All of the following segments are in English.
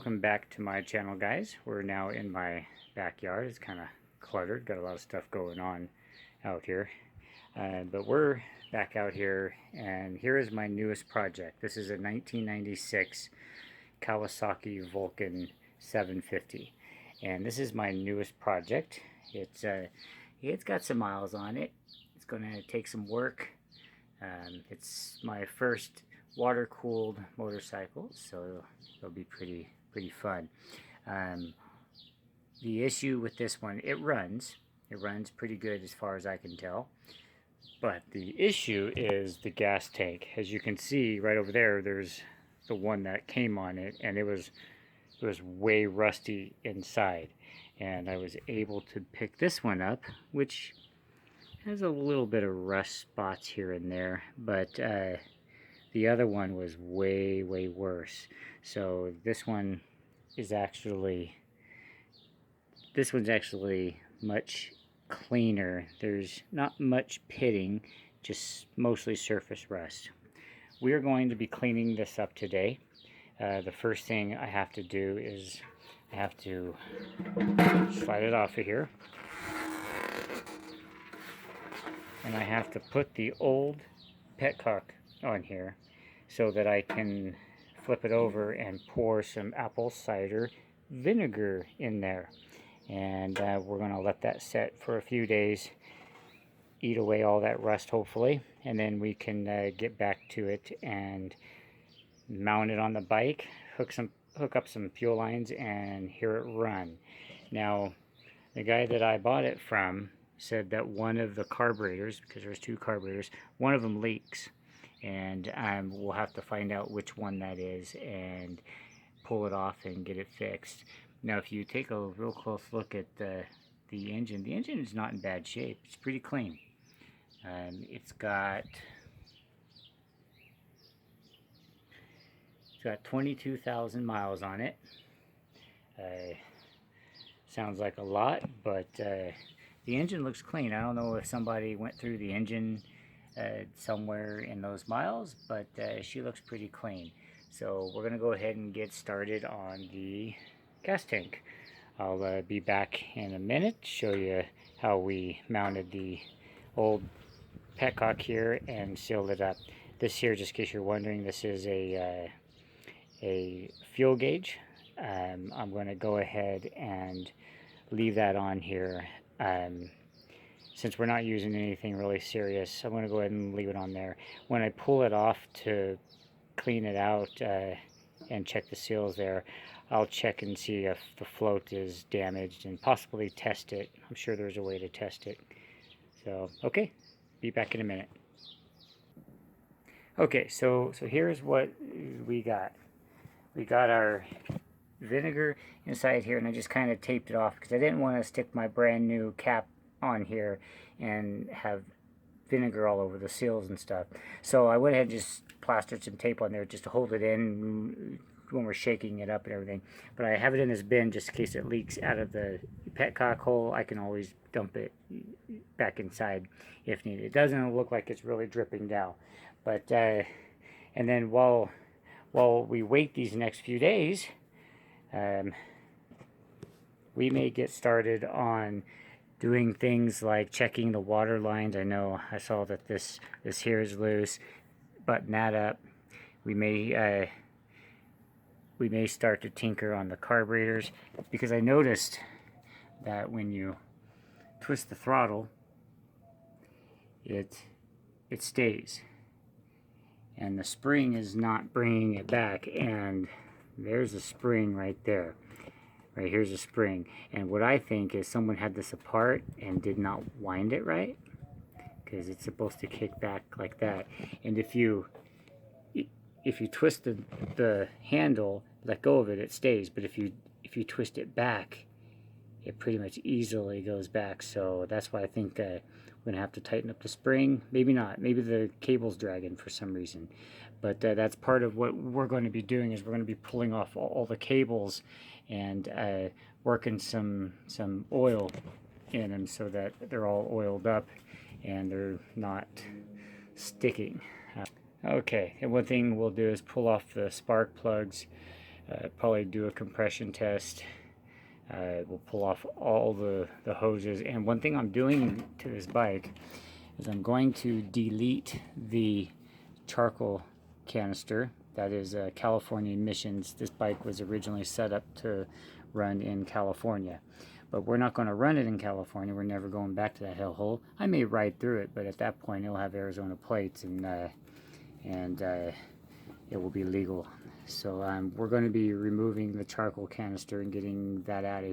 Welcome back to my channel, guys. We're now in my backyard. It's kind of cluttered, got a lot of stuff going on out here, but we're back out here, and here is my newest project. This is a 1996 Kawasaki Vulkan 750, and this is my newest project. It's got some miles on it. It's gonna take some work. It's my first water-cooled motorcycle, so it'll be pretty fun. The issue with this one, it runs pretty good as far as I can tell, but the issue is the gas tank. As you can see right over there, there's the one that came on it, and it was way rusty inside, and I was able to pick this one up, which has a little bit of rust spots here and there, but the other one was way worse. So this one's actually much cleaner. There's not much pitting, just mostly surface rust. We are going to be cleaning this up today. The first thing I have to do is I have to slide it off of here, and I have to put the old petcock on here so that I can flip it over and pour some apple cider vinegar in there. And we're going to let that set for a few days, eat away all that rust hopefully, and then we can get back to it and mount it on the bike, hook up some fuel lines, and hear it run. Now, the guy that I bought it from said that one of the carburetors, because there's two carburetors, one of them leaks, and we'll have to find out which one that is and pull it off and get it fixed. Now, if you take a real close look at the engine is not in bad shape. It's pretty clean. It's got 22,000 miles on it. Sounds like a lot, but the engine looks clean. I don't know if somebody went through the engine somewhere in those miles, but she looks pretty clean. So we're gonna go ahead and get started on the gas tank. I'll be back in a minute, show you how we mounted the old petcock here and sealed it up. This here, just in case you're wondering, this is a fuel gauge. I'm going to go ahead and leave that on here. Since we're not using anything really serious, I'm going to go ahead and leave it on there. When I pull it off to clean it out and check the seals there, I'll check and see if the float is damaged and possibly test it. I'm sure there's a way to test it. So, okay, be back in a minute. Okay, so here's what we got. We got our vinegar inside here, and I just kind of taped it off because I didn't want to stick my brand new cap on here and have vinegar all over the seals and stuff. So I went ahead and just plastered some tape on there just to hold it in when we're shaking it up and everything. But I have it in this bin just in case it leaks out of the petcock hole. I can always dump it back inside if needed. It doesn't look like it's really dripping down. But and then while we wait these next few days, we may get started on doing things like checking the water lines. I know I saw that this here is loose. Button that up. We may start to tinker on the carburetors, because I noticed that when you twist the throttle, it stays, and the spring is not bringing it back. And there's a spring right there. Right here's a spring, and what I think is someone had this apart and did not wind it right, because it's supposed to kick back like that. And if you twist the handle, let go of it, it stays. But if you twist it back, it pretty much easily goes back. So that's why I think I'm gonna have to tighten up the spring. Maybe not. Maybe the cable's dragging for some reason. But that's part of what we're going to be doing, is we're going to be pulling off all the cables and working some oil in them so that they're all oiled up and they're not sticking. Okay, and one thing we'll do is pull off the spark plugs Probably do a compression test. We'll pull off all the hoses. And one thing I'm doing to this bike is I'm going to delete the charcoal canister. That is California emissions. This bike was originally set up to run in California, but we're not going to run it in California. We're never going back to that hellhole. I may ride through it, but at that point it'll have Arizona plates, and it will be legal. So we're going to be removing the charcoal canister and getting that out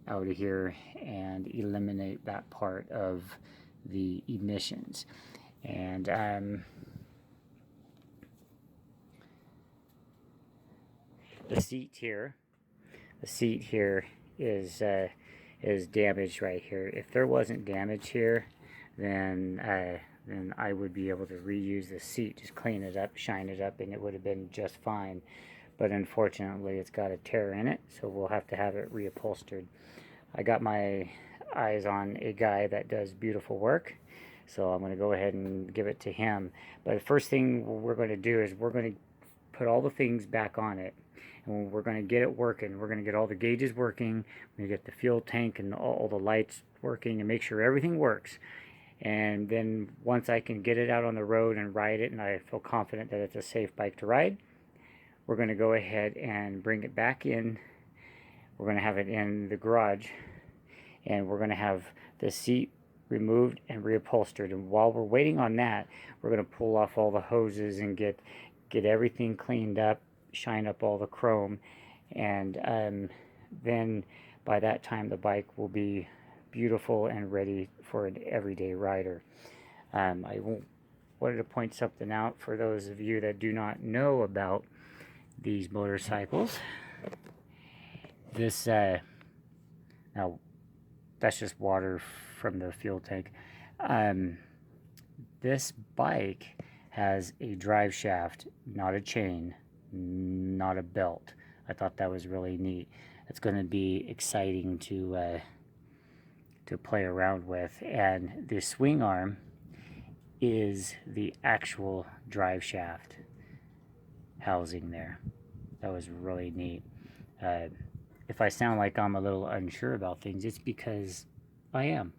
of here and eliminate that part of the emissions. And the seat here is damaged right here. If there wasn't damage here, then I would be able to reuse the seat, just clean it up, shine it up, and it would have been just fine. But unfortunately, it's got a tear in it, so we'll have to have it reupholstered. I got my eyes on a guy that does beautiful work, so I'm going to go ahead and give it to him. But the first thing we're going to do is we're going to put all the things back on it, and we're going to get it working. We're going to get all the gauges working, we're going to get the fuel tank and all the lights working, and make sure everything works. And then once I can get it out on the road and ride it, and I feel confident that it's a safe bike to ride, we're going to go ahead and bring it back in. We're going to have it in the garage, and we're going to have the seat removed and reupholstered. And while we're waiting on that, we're going to pull off all the hoses and get everything cleaned up, shine up all the chrome, and then by that time the bike will be beautiful and ready for an everyday rider. I wanted to point something out for those of you that do not know about these motorcycles. This now that's just water from the fuel tank. This bike has a drive shaft, not a chain, not a belt. I thought that was really neat. It's going to be exciting to play around with. And the swing arm is the actual drive shaft housing there. That was really neat. If I sound like I'm a little unsure about things, it's because I am.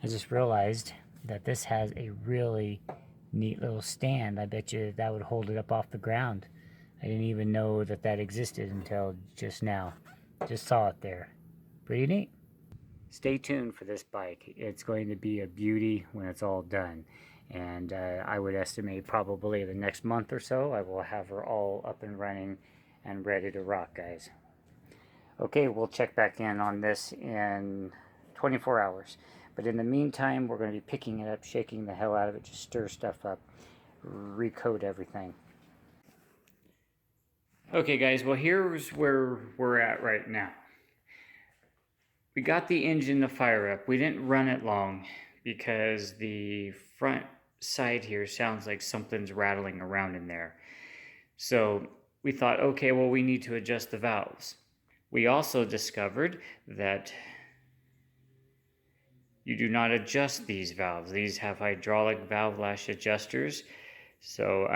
I just realized that this has a really neat little stand. I bet you that would hold it up off the ground. I didn't even know that that existed until just now. Just saw it there. Pretty neat. Stay tuned for this bike. It's going to be a beauty when it's all done. And I would estimate probably the next month or so I will have her all up and running and ready to rock, guys. Okay, we'll check back in on this in 24 hours. But in the meantime, we're going to be picking it up, shaking the hell out of it, just stir stuff up, recoat everything. Okay guys, well here's where we're at right now. We got the engine to fire up. We didn't run it long because the front side here sounds like something's rattling around in there. So we thought, okay, well we need to adjust the valves. We also discovered that you do not adjust these valves. These have hydraulic valve lash adjusters. So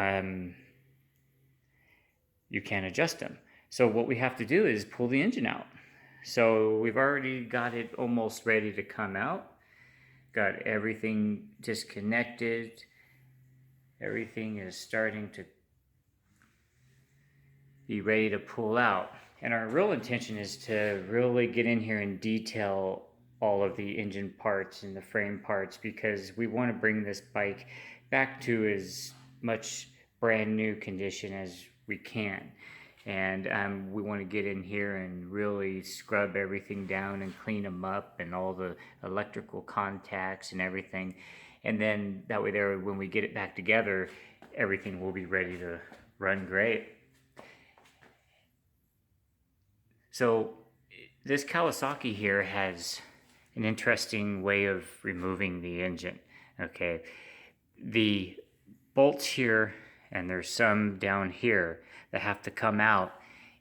you can't adjust them. So what we have to do is pull the engine out. So we've already got it almost ready to come out. Got everything disconnected. Everything is starting to be ready to pull out. And our real intention is to really get in here and detail all of the engine parts and the frame parts, because we want to bring this bike back to as much brand new condition as we can. And we want to get in here and really scrub everything down and clean them up, and all the electrical contacts and everything. And then that way there, when we get it back together, everything will be ready to run great. So this Kawasaki here has an interesting way of removing the engine. Okay, the bolts here, and there's some down here that have to come out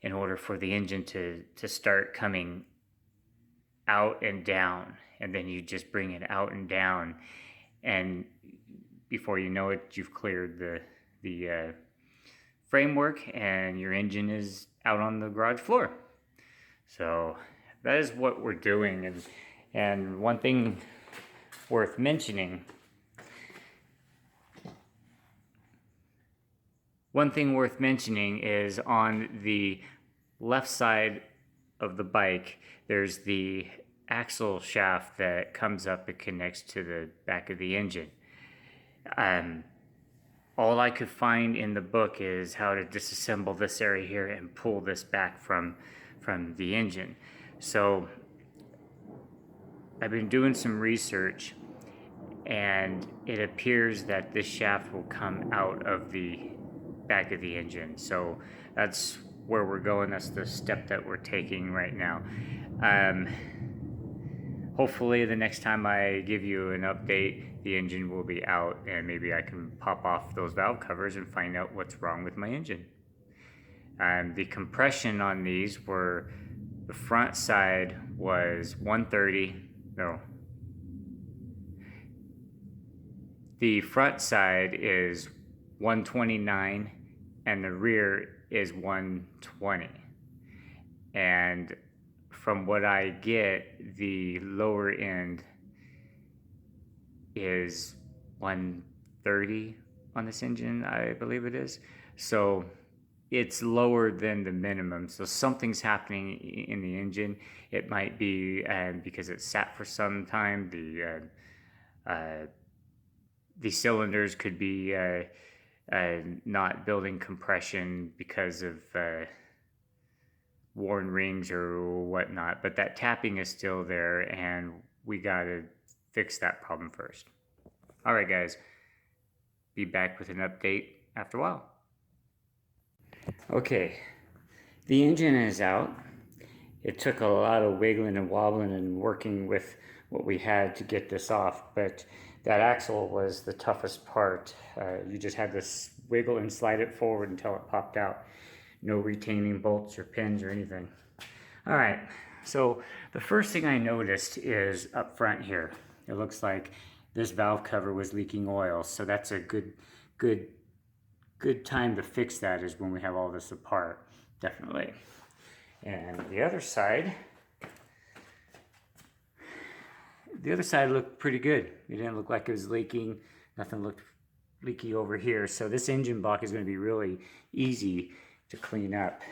in order for the engine to start coming out and down, and then you just bring it out and down. And before you know it, you've cleared the framework and your engine is out on the garage floor. So that is what we're doing. And one thing worth mentioning is on the left side of the bike, there's the axle shaft that comes up and connects to the back of the engine. All I could find in the book is how to disassemble this area here and pull this back from the engine. So I've been doing some research, and it appears that this shaft will come out of the back of the engine. So that's where we're going. That's the step that we're taking right now. Hopefully the next time I give you an update, the engine will be out and maybe I can pop off those valve covers and find out what's wrong with my engine. The compression on these were, the front side was 130, no. The front side is 129 and the rear is 120. And from what I get, the lower end is 130 on this engine, I believe it is. So it's lower than the minimum. So something's happening in the engine. It might be because it sat for some time. The cylinders could be not building compression because of worn rings or whatnot, but that tapping is still there and we gotta fix that problem first. All right, guys, be back with an update after a while. Okay, the engine is out. It took a lot of wiggling and wobbling and working with what we had to get this off, but that axle was the toughest part. You just had to wiggle and slide it forward until it popped out. No retaining bolts or pins or anything. All right, so the first thing I noticed is up front here. It looks like this valve cover was leaking oil, so that's a good time to fix that is when we have all this apart, definitely. And the other side looked pretty good. It didn't look like it was leaking. Nothing looked leaky over here. So this engine block is going to be really easy to clean up.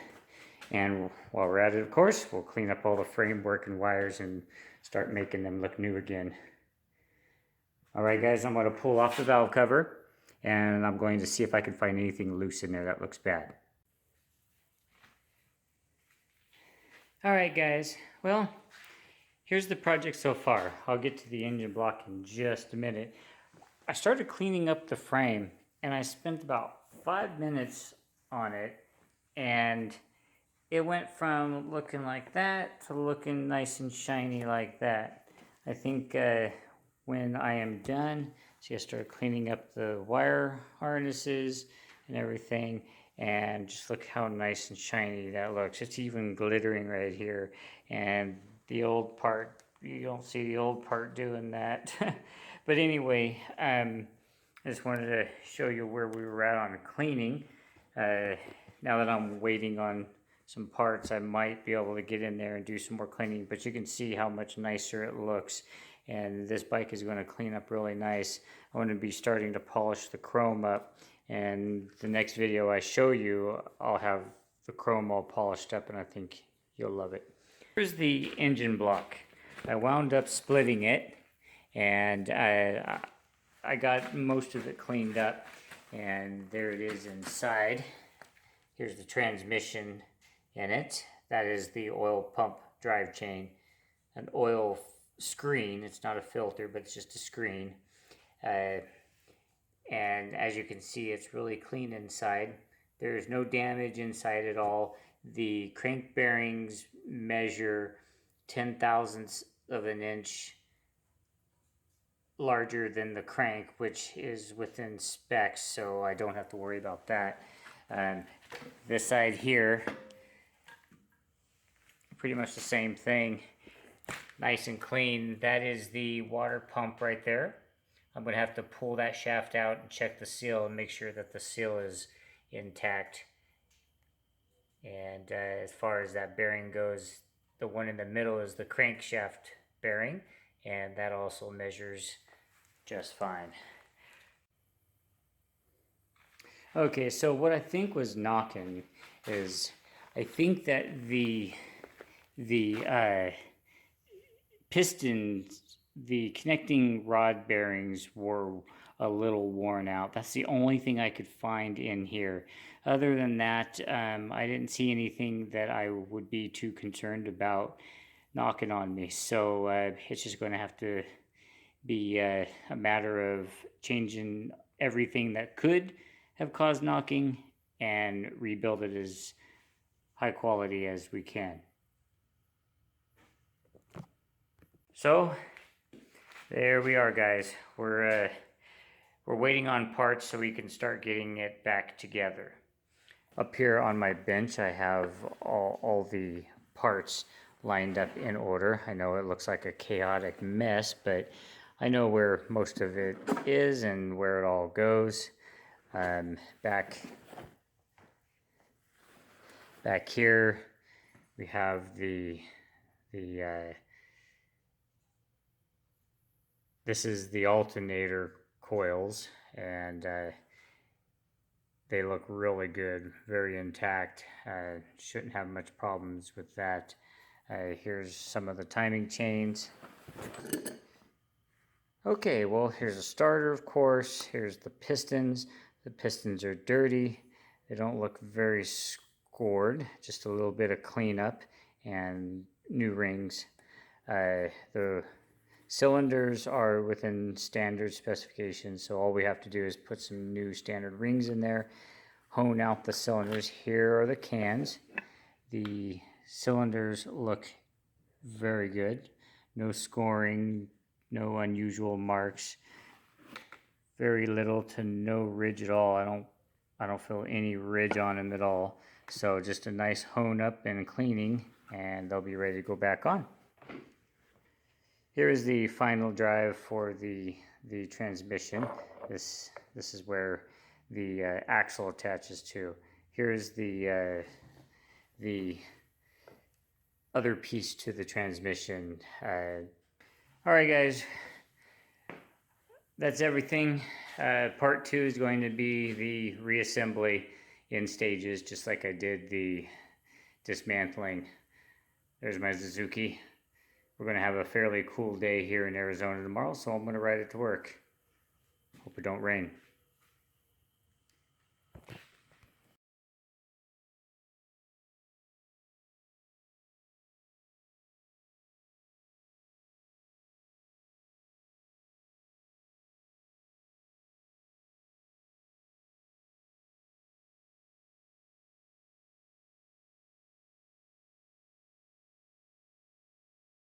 And while we're at it, of course, we'll clean up all the framework and wires and start making them look new again. All right, guys, I'm going to pull off the valve cover and I'm going to see if I can find anything loose in there that looks bad. All right, guys, well, here's the project so far. I'll get to the engine block in just a minute. I started cleaning up the frame and I spent about 5 minutes on it, and it went from looking like that to looking nice and shiny like that. I think when I am done, see, I started cleaning up the wire harnesses and everything, and just look how nice and shiny that looks. It's even glittering right here, and the old part, you don't see the old part doing that. But anyway, I just wanted to show you where we were at on cleaning. Now that I'm waiting on some parts, I might be able to get in there and do some more cleaning, but you can see how much nicer it looks. And this bike is going to clean up really nice. I'm going to be starting to polish the chrome up, and the next video I show you, I'll have the chrome all polished up, and I think you'll love it. Here's the engine block. I wound up splitting it, and I got most of it cleaned up, and there it is inside. Here's the transmission in it. That is the oil pump drive chain. An oil screen. It's not a filter, but it's just a screen. And as you can see, it's really clean inside. There's no damage inside at all. The crank bearings measure 0.010 of an inch larger than the crank, which is within specs, so I don't have to worry about that. This side here, pretty much the same thing, nice and clean. That is the water pump right there. I'm going to have to pull that shaft out and check the seal and make sure that the seal is intact. And as far as that bearing goes, the one in the middle is the crankshaft bearing, and that also measures just fine. Okay, so what I think was knocking is, I think that the pistons, the connecting rod bearings were a little worn out. That's the only thing I could find in here. Other than that, I didn't see anything that I would be too concerned about knocking on me. So it's just going to have to be a matter of changing everything that could have caused knocking and rebuild it as high quality as we can. So there we are, guys. We're waiting on parts so we can start getting it back together. Up here on my bench, I have all the parts lined up in order. I know it looks like a chaotic mess, but I know where most of it is and where it all goes. Back here, we have this is the alternator coils, and they look really good, very intact. Shouldn't have much problems with that. Here's some of the timing chains. Okay, well, here's a starter, of course. Here's the pistons. The pistons are dirty. They don't look very scored, just a little bit of cleanup and new rings. The cylinders are within standard specifications, so all we have to do is put some new standard rings in there, hone out the cylinders. Here are the cans. The cylinders look very good. No scoring, no unusual marks, very little to no ridge at all. I don't feel any ridge on them at all. So just a nice hone up and cleaning, and they'll be ready to go back on. Here is the final drive for the transmission. This is where the axle attaches to. Here's the other piece to the transmission. All right, guys, that's everything. Part 2 is going to be the reassembly in stages, just like I did the dismantling. There's my Suzuki. We're going to have a fairly cool day here in Arizona tomorrow, so I'm going to ride it to work. Hope it don't rain.